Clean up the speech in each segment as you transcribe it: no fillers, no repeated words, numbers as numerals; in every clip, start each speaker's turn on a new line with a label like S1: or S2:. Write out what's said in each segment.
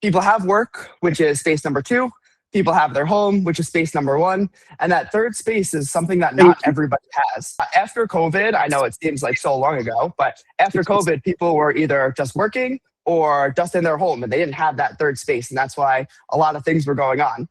S1: People have work, which is space number two. People have their home, which is space number one. And that third space is something that not everybody has. After COVID, I know it seems like so long ago, but after COVID, people were either just working or just in their home and they didn't have that third space. And that's why a lot of things were going on.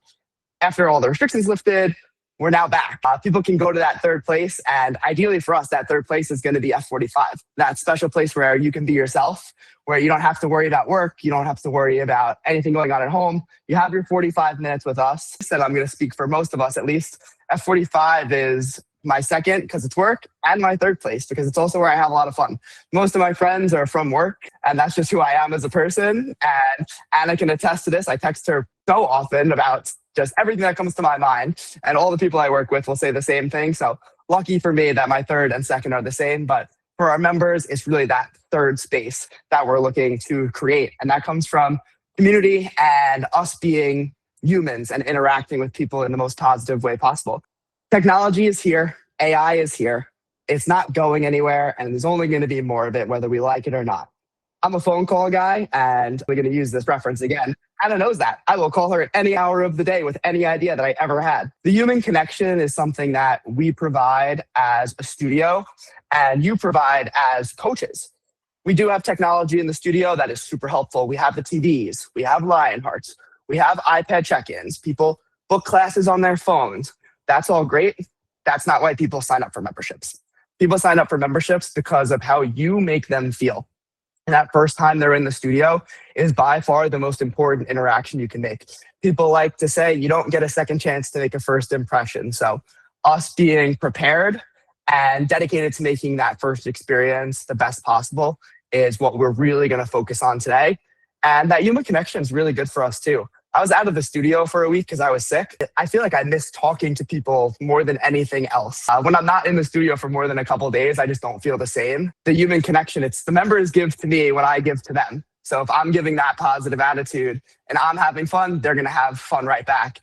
S1: After all the restrictions lifted, we're now back. People can go to that third place. And ideally for us, that third place is going to be F45, that special place where you can be yourself, where you don't have to worry about work. You don't have to worry about anything going on at home. You have your 45 minutes with us. And I'm going to speak for most of us, at least. F45 is my second because it's work, and my third place because it's also where I have a lot of fun. Most of my friends are from work, and that's just who I am as a person. And Anna can attest to this. I text her so often about just everything that comes to my mind, and all the people I work with will say the same thing. So lucky for me that my third and second are the same. But for our members, it's really that third space that we're looking to create. And that comes from community and us being humans and interacting with people in the most positive way possible. Technology is here. AI is here. It's not going anywhere, and there's only going to be more of it, whether we like it or not. I'm a phone call guy, and we're going to use this reference again. Anna knows that. I will call her at any hour of the day with any idea that I ever had. The human connection is something that we provide as a studio, and you provide as coaches. We do have technology in the studio that is super helpful. We have the TVs. We have Lionhearts. We have iPad check-ins. People book classes on their phones. That's all great. That's not why people sign up for memberships. People sign up for memberships because of how you make them feel. And that first time they're in the studio is by far the most important interaction you can make. People like to say you don't get a second chance to make a first impression. So us being prepared and dedicated to making that first experience the best possible is what we're really going to focus on today. And that human connection is really good for us too. I was out of the studio for a week because I was sick. I feel like I miss talking to people more than anything else. When I'm not in the studio for more than a couple of days, I just don't feel the same. The human connection, it's the members give to me what I give to them. So if I'm giving that positive attitude and I'm having fun, they're going to have fun right back.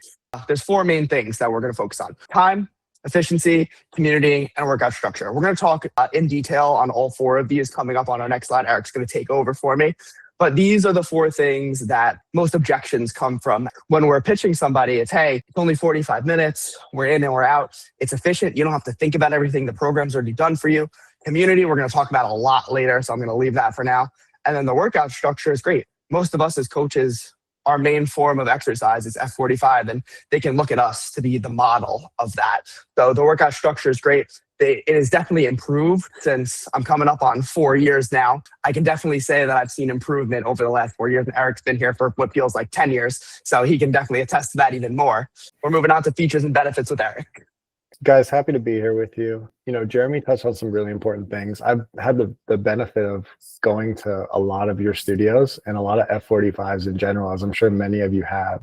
S1: There's four main things that we're going to focus on: time, efficiency, community, and workout structure. We're going to talk in detail on all four of these coming up on our next slide. Eric's going to take over for me. But these are the four things that most objections come from. When we're pitching somebody, it's, hey, it's only 45 minutes. We're in and we're out. It's efficient. You don't have to think about everything. The program's already done for you. Community, we're going to talk about a lot later, so I'm going to leave that for now. And then the workout structure is great. Most of us as coaches, our main form of exercise is F45, and they can look at us to be the model of that. So the workout structure is great. It is definitely improved since I'm coming up on 4 years now. I can definitely say that I've seen improvement over the last 4 years. And Eric's been here for what feels like 10 years. So he can definitely attest to that even more. We're moving on to features and benefits with Eric.
S2: Guys, happy to be here with you. You know, Jeremy touched on some really important things. I've had the benefit of going to a lot of your studios and a lot of F45s in general, as I'm sure many of you have.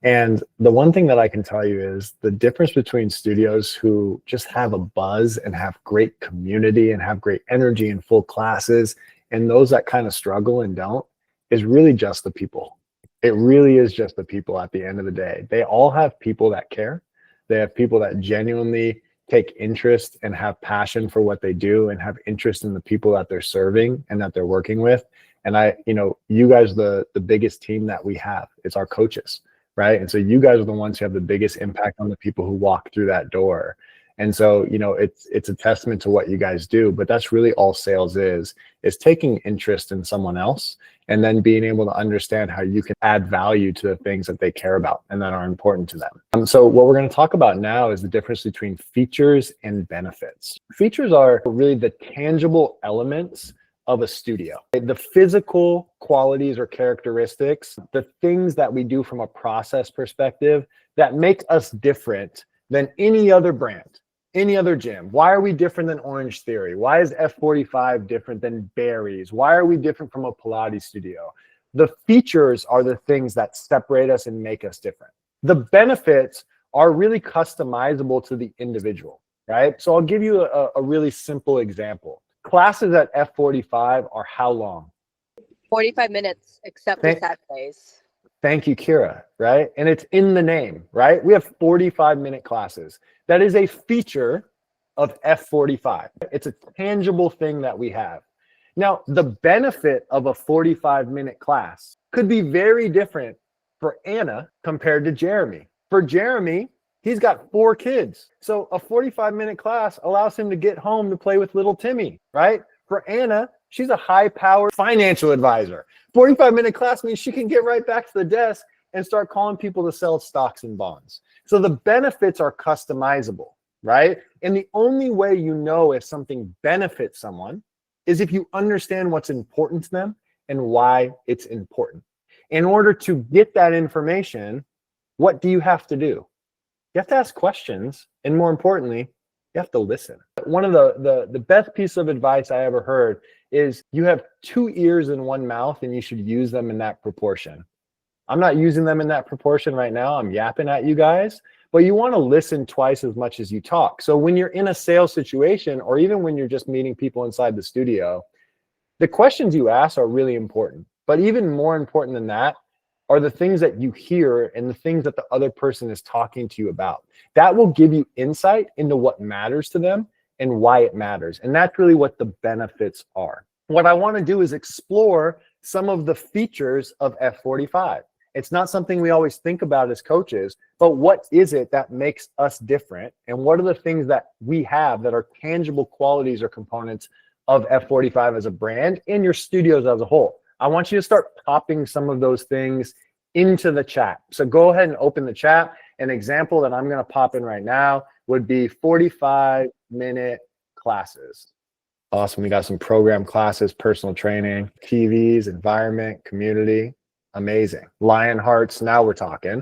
S2: And the one thing that I can tell you is the difference between studios who just have a buzz and have great community and have great energy and full classes, and those that kind of struggle and don't, is really just the people. It really is just the people at the end of the day. They all have people that care. They have people that genuinely take interest and have passion for what they do and have interest in the people that they're serving and that they're working with. And you guys are the biggest team that we have. It's our coaches. Right. And so you guys are the ones who have the biggest impact on the people who walk through that door. And so, you know, it's a testament to what you guys do, but that's really all sales is taking interest in someone else and then being able to understand how you can add value to the things that they care about and that are important to them. So what we're going to talk about now is the difference between features and benefits. Features are really the tangible elements of a studio. The physical qualities or characteristics, the things that we do from a process perspective that make us different than any other brand, any other gym. Why are we different than Orange Theory? Why is F45 different than Barry's? Why are we different from a Pilates studio? The features are the things that separate us and make us different. The benefits are really customizable to the individual, right? So I'll give you a really simple example. Classes at F45 are how long?
S3: 45 minutes, except for Saturdays.
S2: Thank you, Kira, right? And it's in the name, right? We have 45-minute classes. That is a feature of F45. It's a tangible thing that we have. Now, the benefit of a 45-minute class could be very different for Anna compared to Jeremy. For Jeremy, he's got 4 kids. So a 45-minute class allows him to get home to play with little Timmy, right? For Anna, she's a high-powered financial advisor. 45-minute class means she can get right back to the desk and start calling people to sell stocks and bonds. So the benefits are customizable, right? And the only way you know if something benefits someone is if you understand what's important to them and why it's important. In order to get that information, what do you have to do? You have to ask questions, and more importantly, you have to listen. One of the best piece of advice I ever heard is you have 2 ears and 1 mouth, and you should use them in that proportion. I'm not using them in that proportion right now. I'm yapping at you guys, but you want to listen twice as much as you talk. So when you're in a sales situation, or even when you're just meeting people inside the studio, the questions you ask are really important. But even more important than that are the things that you hear and the things that the other person is talking to you about. That will give you insight into what matters to them and why it matters. And that's really what the benefits are. What I want to do is explore some of the features of F45. It's not something we always think about as coaches, but what is it that makes us different? And what are the things that we have that are tangible qualities or components of F45 as a brand and your studios as a whole? I want you to start popping some of those things into the chat. So go ahead and open the chat. An example that I'm going to pop in right now would be 45-minute classes. Awesome. We got some program classes, personal training, TVs, environment, community. Amazing. Lion hearts. Now we're talking,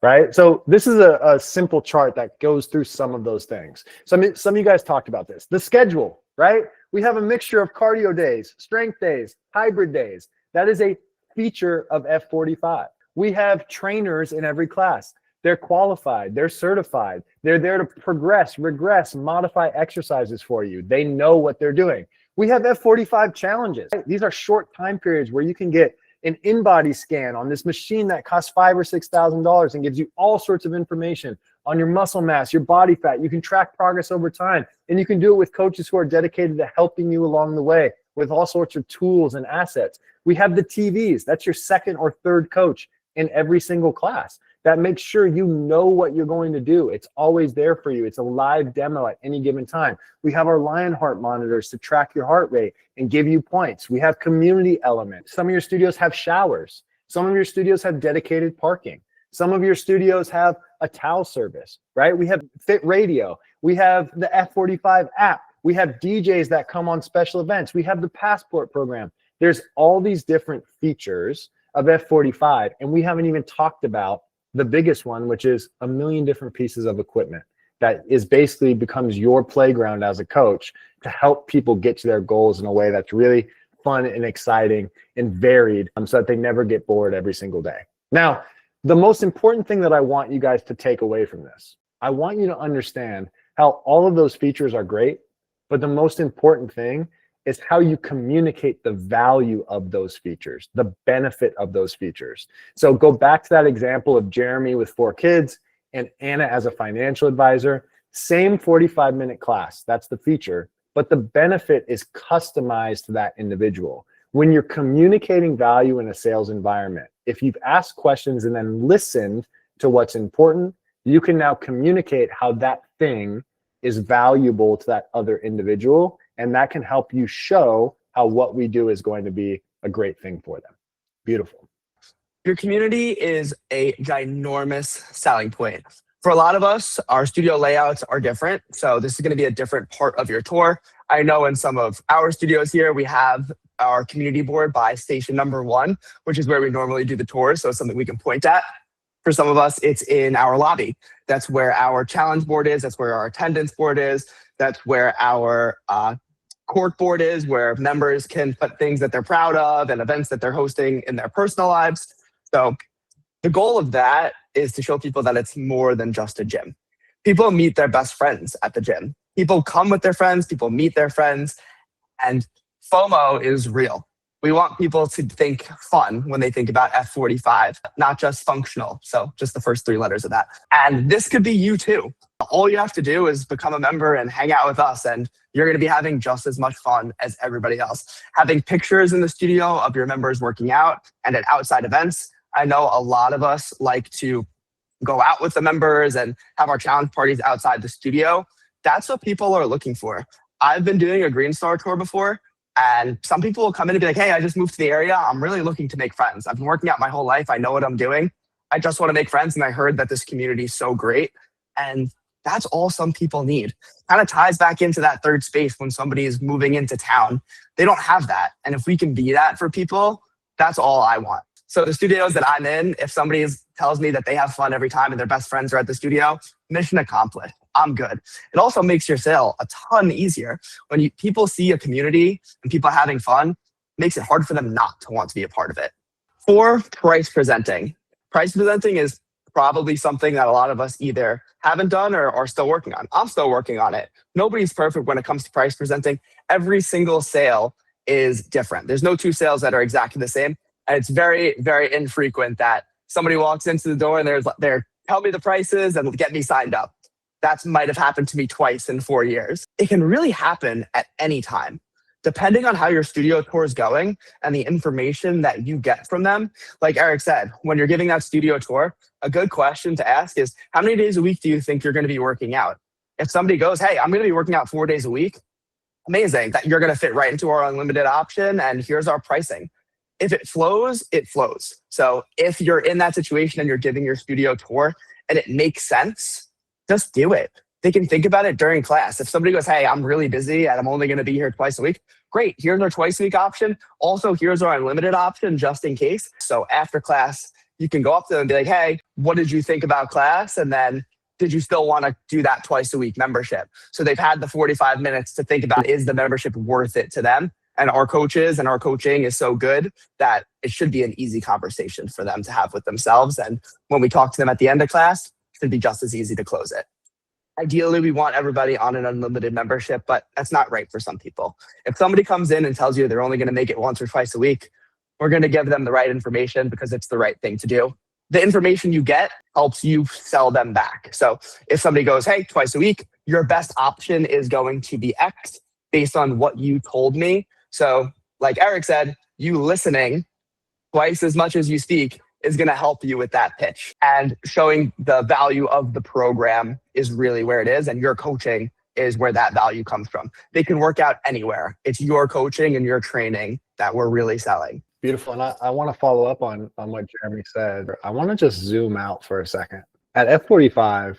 S2: right? So this is a simple chart that goes through some of those things. Some of you guys talked about this. The schedule, right? We have a mixture of cardio days, strength days, hybrid days. That is a feature of F45. We have trainers in every class. They're qualified, they're certified. They're there to progress, regress, modify exercises for you. They know what they're doing. We have F45 challenges. These are short time periods where you can get an in-body scan on this machine that costs $5,000 or $6,000 and gives you all sorts of information on your muscle mass, your body fat. You can track progress over time, and you can do it with coaches who are dedicated to helping you along the way with all sorts of tools and assets. We have the TVs. That's your second or third coach in every single class. That makes sure you know what you're going to do. It's always there for you. It's a live demo at any given time. We have our Lionheart monitors to track your heart rate and give you points. We have community elements. Some of your studios have showers. Some of your studios have dedicated parking. Some of your studios have a towel service, right? We have Fit Radio. We have the F45 app. We have DJs that come on special events. We have the Passport program. There's all these different features of F45, and we haven't even talked about the biggest one, which is a million different pieces of equipment that is basically becomes your playground as a coach to help people get to their goals in a way that's really fun and exciting and varied, so that they never get bored every single day. Now, the most important thing that I want you guys to take away from this, I want you to understand how all of those features are great, but the most important thing is how you communicate the value of those features, the benefit of those features. So go back to that example of Jeremy with 4 kids and Anna as a financial advisor. Same 45-minute class, that's the feature, but the benefit is customized to that individual. When you're communicating value in a sales environment, if you've asked questions and then listened to what's important, you can now communicate how that thing is valuable to that other individual, and that can help you show how what we do is going to be a great thing for them. Beautiful.
S1: Your community is a ginormous selling point. For a lot of us, our studio layouts are different. So this is going to be a different part of your tour. I know in some of our studios here, we have our community board by station number 1, which is where we normally do the tours. So it's something we can point at. For some of us, it's in our lobby. That's where our challenge board is. That's where our attendance board is. That's where our court board is, where members can put things that they're proud of and events that they're hosting in their personal lives. So the goal of that is to show people that it's more than just a gym. People meet their best friends at the gym. People come with their friends, people meet their friends, and FOMO is real. We want people to think fun when they think about F45, not just functional. So just the first 3 letters of that. And this could be you too. All you have to do is become a member and hang out with us, and you're going to be having just as much fun as everybody else. Having pictures in the studio of your members working out and at outside events. I know a lot of us like to go out with the members and have our challenge parties outside the studio. That's what people are looking for. I've been doing a Green Star tour before, and some people will come in and be like, hey, I just moved to the area. I'm really looking to make friends. I've been working out my whole life. I know what I'm doing. I just want to make friends. And I heard that this community is so great. And that's all some people need. Kind of ties back into that third space when somebody is moving into town. They don't have that. And if we can be that for people, that's all I want. So the studios that I'm in, if somebody tells me that they have fun every time and their best friends are at the studio, mission accomplished. I'm good. It also makes your sale a ton easier. When people see a community and people having fun, it makes it hard for them not to want to be a part of it. 4, price presenting. Price presenting is probably something that a lot of us either haven't done or are still working on. I'm still working on it. Nobody's perfect when it comes to price presenting. Every single sale is different. There's no 2 sales that are exactly the same. And it's very, very infrequent that somebody walks into the door and they're tell me the prices and get me signed up. That might have happened to me twice in 4 years. It can really happen at any time, depending on how your studio tour is going and the information that you get from them. Like Eric said, when you're giving that studio tour, a good question to ask is, how many days a week do you think you're going to be working out? If somebody goes, hey, I'm going to be working out 4 days a week, amazing, that you're going to fit right into our unlimited option, and here's our pricing. If it flows, it flows. So if you're in that situation and you're giving your studio tour and it makes sense, just do it. They can think about it during class. If somebody goes, hey, I'm really busy and I'm only going to be here twice a week, great. Here's our twice a week option. Also, here's our unlimited option just in case. So after class, you can go up to them and be like, hey, what did you think about class? And then, did you still want to do that twice a week membership? So they've had the 45 minutes to think about, is the membership worth it to them? And our coaches and our coaching is so good that it should be an easy conversation for them to have with themselves. And when we talk to them at the end of class, it should be just as easy to close it. Ideally, we want everybody on an unlimited membership, but that's not right for some people. If somebody comes in and tells you they're only going to make it once or twice a week, we're going to give them the right information because it's the right thing to do. The information you get helps you sell them back. So if somebody goes, hey, twice a week, your best option is going to be X based on what you told me. So like Eric said, you listening twice as much as you speak is going to help you with that pitch, and showing the value of the program is really where it is. And your coaching is where that value comes from. They can work out anywhere. It's your coaching and your training that we're really selling.
S2: Beautiful. And I want to follow up on what Jeremy said. I want to just zoom out for a second. At F45,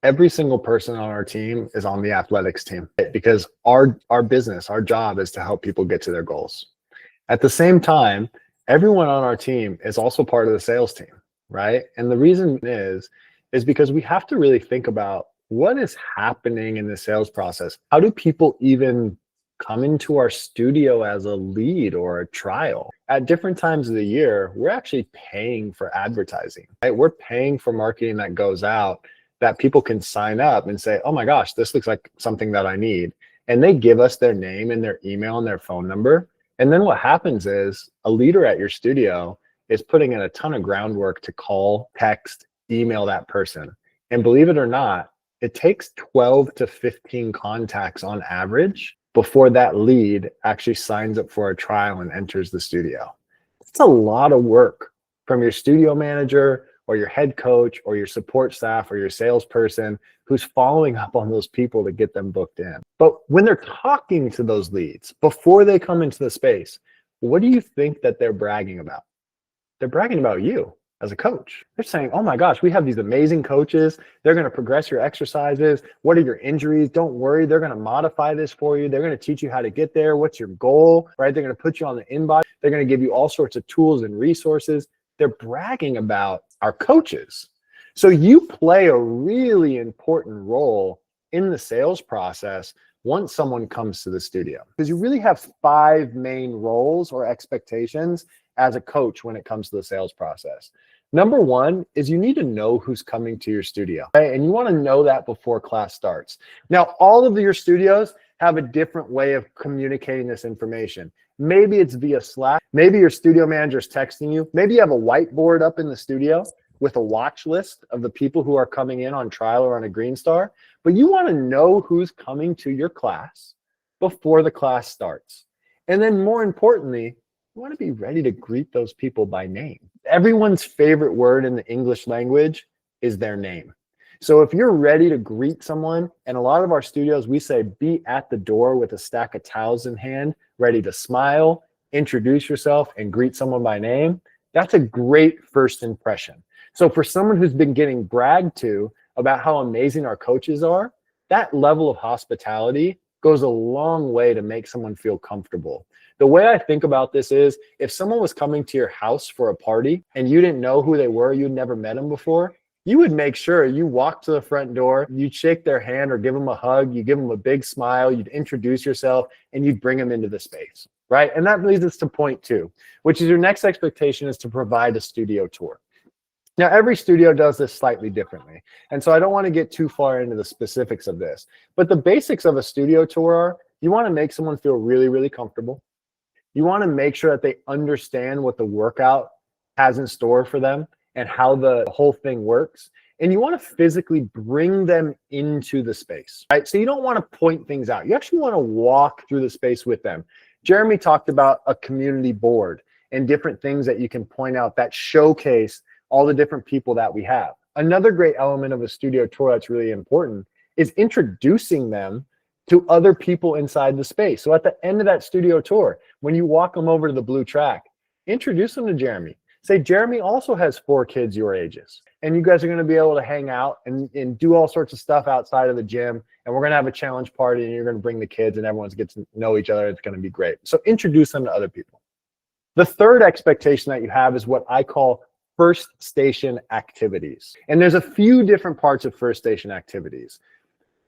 S2: every single person on our team is on the athletics team, because our business, our job is to help people get to their goals. At the same time, everyone on our team is also part of the sales team, right? And the reason is because we have to really think about what is happening in the sales process. How do people even come into our studio as a lead or a trial? At different times of the year, we're actually paying for advertising, right? We're paying for marketing that goes out that people can sign up and say, oh my gosh, this looks like something that I need. And they give us their name and their email and their phone number. And then what happens is a leader at your studio is putting in a ton of groundwork to call, text, email that person. And believe it or not, it takes 12 to 15 contacts on average before that lead actually signs up for a trial and enters the studio. It's a lot of work from your studio manager or your head coach or your support staff or your salesperson who's following up on those people to get them booked in. But when they're talking to those leads before they come into the space, what do you think that they're bragging about? They're bragging about you as a coach. They're saying, oh my gosh, we have these amazing coaches. They're going to progress your exercises. What are your injuries? Don't worry. They're going to modify this for you. They're going to teach you how to get there. What's your goal, right? They're going to put you on the inbox. They're going to give you all sorts of tools and resources. They're bragging about our coaches. So you play a really important role in the sales process once someone comes to the studio, because you really have 5 main roles or expectations as a coach when it comes to the sales process. Number 1 is you need to know who's coming to your studio, right? And you want to know that before class starts. Now, all of your studios have a different way of communicating this information. Maybe it's via Slack. Maybe your studio manager's texting you. Maybe you have a whiteboard up in the studio with a watch list of the people who are coming in on trial or on a Green Star. But you want to know who's coming to your class before the class starts. And then more importantly, you want to be ready to greet those people by name. Everyone's favorite word in the English language is their name. So if you're ready to greet someone, and a lot of our studios, we say be at the door with a stack of towels in hand, ready to smile, introduce yourself, and greet someone by name, that's a great first impression. So for someone who's been getting bragged to about how amazing our coaches are, that level of hospitality goes a long way to make someone feel comfortable. The way I think about this is if someone was coming to your house for a party and you didn't know who they were, you'd never met them before, you would make sure you walk to the front door, you'd shake their hand or give them a hug, you give them a big smile, you'd introduce yourself, and you'd bring them into the space, right? And that leads us to point 2, which is your next expectation is to provide a studio tour. Now, every studio does this slightly differently. And so I don't want to get too far into the specifics of this, but the basics of a studio tour are you want to make someone feel really, really comfortable. You want to make sure that they understand what the workout has in store for them and how the whole thing works. And you want to physically bring them into the space, right? So you don't want to point things out. You actually want to walk through the space with them. Jeremy talked about a community board and different things that you can point out that showcase all the different people that we have. Another great element of a studio tour that's really important is introducing them to other people inside the space. So at the end of that studio tour, when you walk them over to the blue track, introduce them to Jeremy. Say, Jeremy also has 4 kids your ages, and you guys are going to be able to hang out and do all sorts of stuff outside of the gym, and we're going to have a challenge party, and you're going to bring the kids, and everyone's get to know each other. It's going to be great. So introduce them to other people. The third expectation that you have is what I call first station activities. And there's a few different parts of first station activities.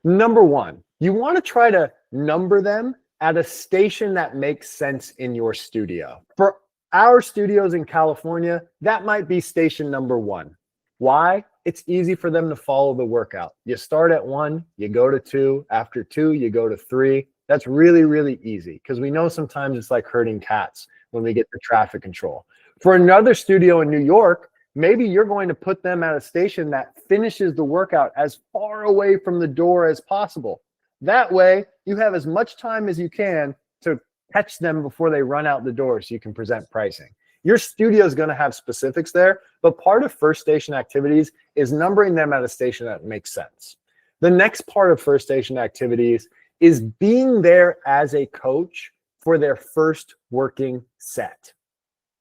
S2: Number 1, you want to try to number them at a station that makes sense in your studio. For our studios in California, that might be station number 1. Why? It's easy for them to follow the workout. You start at 1, you go to 2, after 2, you go to 3. That's really, really easy because we know sometimes it's like herding cats when we get the traffic control. For another studio in New York, maybe you're going to put them at a station that finishes the workout as far away from the door as possible. That way, you have as much time as you can to catch them before they run out the door so you can present pricing. Your studio is going to have specifics there, but part of first station activities is numbering them at a station that makes sense. The next part of first station activities is being there as a coach for their first working set.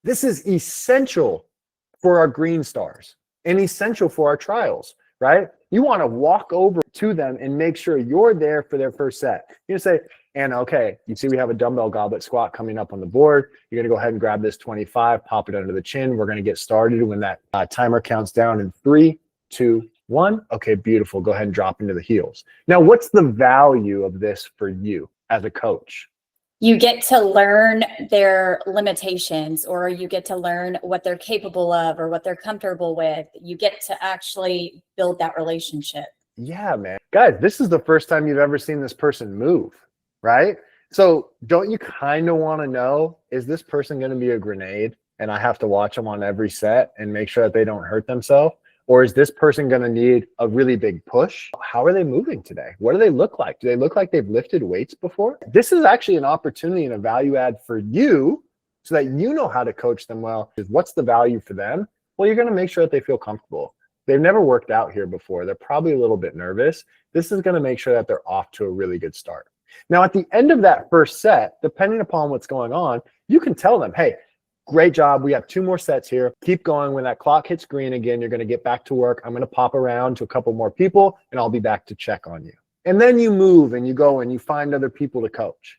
S2: This is essential for our Green Stars and essential for our trials, right? You want to walk over to them and make sure you're there for their first set. You're going to say, Anna, okay, you see we have a dumbbell goblet squat coming up on the board. You're going to go ahead and grab this 25, pop it under the chin. We're going to get started when that timer counts down in 3, 2, 1. Okay, beautiful. Go ahead and drop into the heels. Now, what's the value of this for you as a coach?
S4: You get to learn their limitations, or you get to learn what they're capable of or what they're comfortable with. You get to actually build that relationship.
S2: Yeah, man. Guys, this is the first time you've ever seen this person move, right? So don't you kind of want to know, is this person going to be a grenade and I have to watch them on every set and make sure that they don't hurt themselves? Or is this person going to need a really big push? How are they moving today? What do they look like? Do they look like they've lifted weights before? This is actually an opportunity and a value add for you so that you know how to coach them well. What's the value for them? Well, you're going to make sure that they feel comfortable. They've never worked out here before. They're probably a little bit nervous. This is going to make sure that they're off to a really good start. Now, at the end of that first set, depending upon what's going on, you can tell them, hey, great job. We have 2 more sets here. Keep going. When that clock hits green again, you're going to get back to work. I'm going to pop around to a couple more people and I'll be back to check on you. And then you move and you go and you find other people to coach.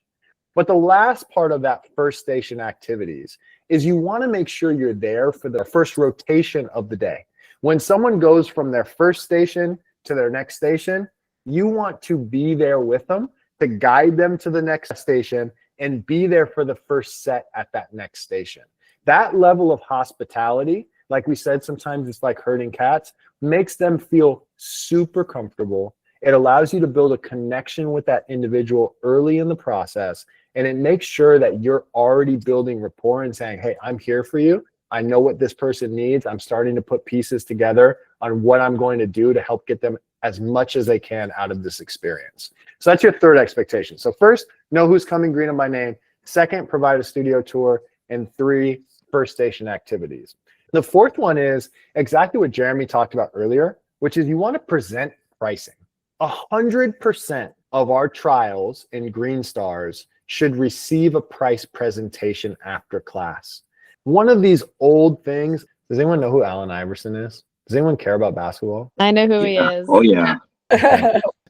S2: But the last part of that first station activities is you want to make sure you're there for the first rotation of the day. When someone goes from their first station to their next station, you want to be there with them to guide them to the next station and be there for the first set at that next station. That level of hospitality, like we said, sometimes it's like herding cats, makes them feel super comfortable. It allows you to build a connection with that individual early in the process, And it makes sure that you're already building rapport and saying, hey, I'm here for you. I know what this person needs. I'm starting to put pieces together on what I'm going to do to help get them as much as they can out of this experience. So that's your third expectation. So first, know who's coming, greet them by name. Second, provide a studio tour. And 3, first station activities. The fourth one is exactly what Jeremy talked about earlier, which is you want to present pricing. 100% of our trials in Green Stars should receive a price presentation after class. One of these old things, does anyone know who Allen Iverson is? Does anyone care about basketball?
S5: I know who he is.
S6: Oh yeah.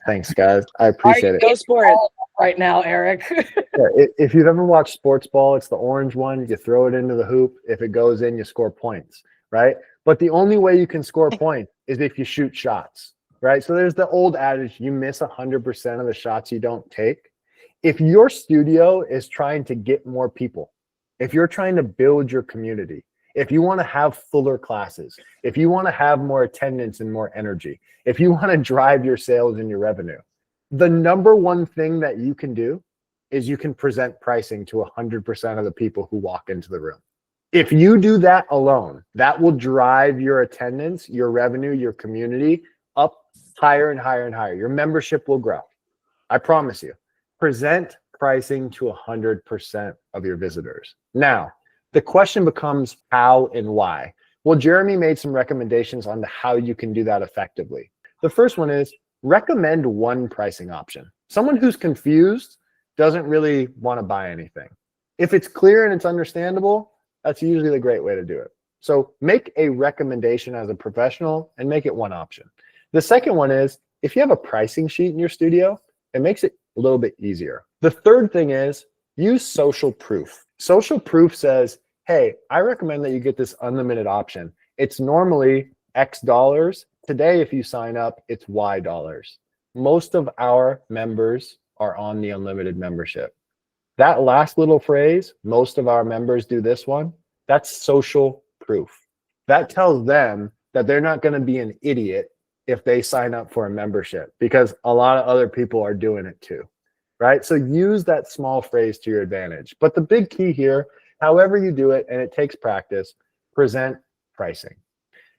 S2: Thanks, guys. I appreciate it.
S7: Go sport right now, Eric.
S2: Yeah, if you've ever watched sports ball, it's the orange one. You throw it into the hoop. If it goes in, you score points, right? But the only way you can score points is if you shoot shots, right? So there's the old adage, you miss 100% of the shots you don't take. If your studio is trying to get more people, if you're trying to build your community, if you want to have fuller classes, if you want to have more attendance and more energy, if you want to drive your sales and your revenue, the number one thing that you can do is you can present pricing to 100% of the people who walk into the room. If you do that alone, that will drive your attendance, your revenue, your community up higher and higher and higher. Your membership will grow. I promise you. Present pricing to 100% of your visitors. Now, the question becomes how and why. Well, Jeremy made some recommendations on how you can do that effectively. The first one is recommend one pricing option. Someone who's confused doesn't really want to buy anything. If it's clear and it's understandable, that's usually the great way to do it. So make a recommendation as a professional and make it one option. The second one is if you have a pricing sheet in your studio, it makes it a little bit easier. The third thing is use social proof. Social proof says, hey, I recommend that you get this unlimited option. It's normally X dollars. Today, if you sign up, it's Y dollars. Most of our members are on the unlimited membership. That last little phrase, most of our members do this one, that's social proof. That tells them that they're not going to be an idiot if they sign up for a membership, because a lot of other people are doing it too, right? So use that small phrase to your advantage. But the big key here, however you do it, and it takes practice, present pricing.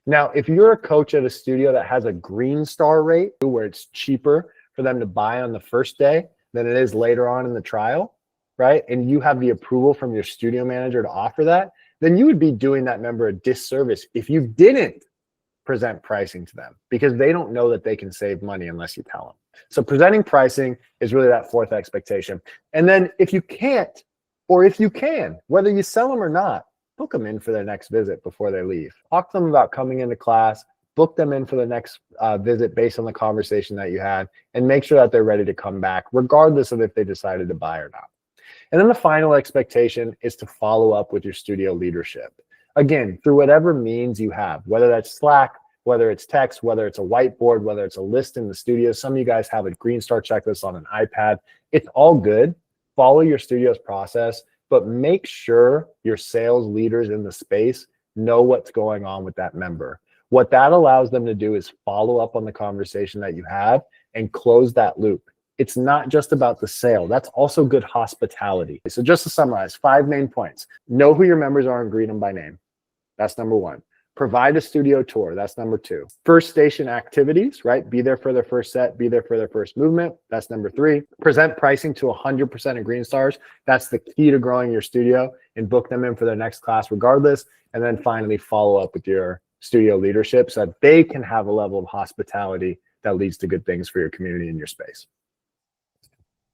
S2: Now, if you're a coach at a studio that has a green star rate where it's cheaper for them to buy on the first day than it is later on in the trial, right? And you have the approval from your studio manager to offer that, then you would be doing that member a disservice if you didn't present pricing to them, because they don't know that they can save money unless you tell them. So presenting pricing is really that fourth expectation. And then if you can't, or if you can, whether you sell them or not, book them in for their next visit before they leave. Talk to them about coming into class, book them in for the next visit based on the conversation that you had, and make sure that they're ready to come back, regardless of if they decided to buy or not. And then the final expectation is to follow up with your studio leadership. Again, through whatever means you have, whether that's Slack, whether it's text, whether it's a whiteboard, whether it's a list in the studio. Some of you guys have a Green Star checklist on an iPad. It's all good. Follow your studio's process, but make sure your sales leaders in the space know what's going on with that member. What that allows them to do is follow up on the conversation that you have and close that loop. It's not just about the sale. That's also good hospitality. So just to summarize, 5 main points. Know who your members are and greet them by name. That's number 1. Provide a studio tour. That's number 2. First station activities, right? Be there for their first set, be there for their first movement. That's number 3. Present pricing to 100% of Green Stars. That's the key to growing your studio, and book them in for their next class regardless. And then finally, follow up with your studio leadership so that they can have a level of hospitality that leads to good things for your community and your space.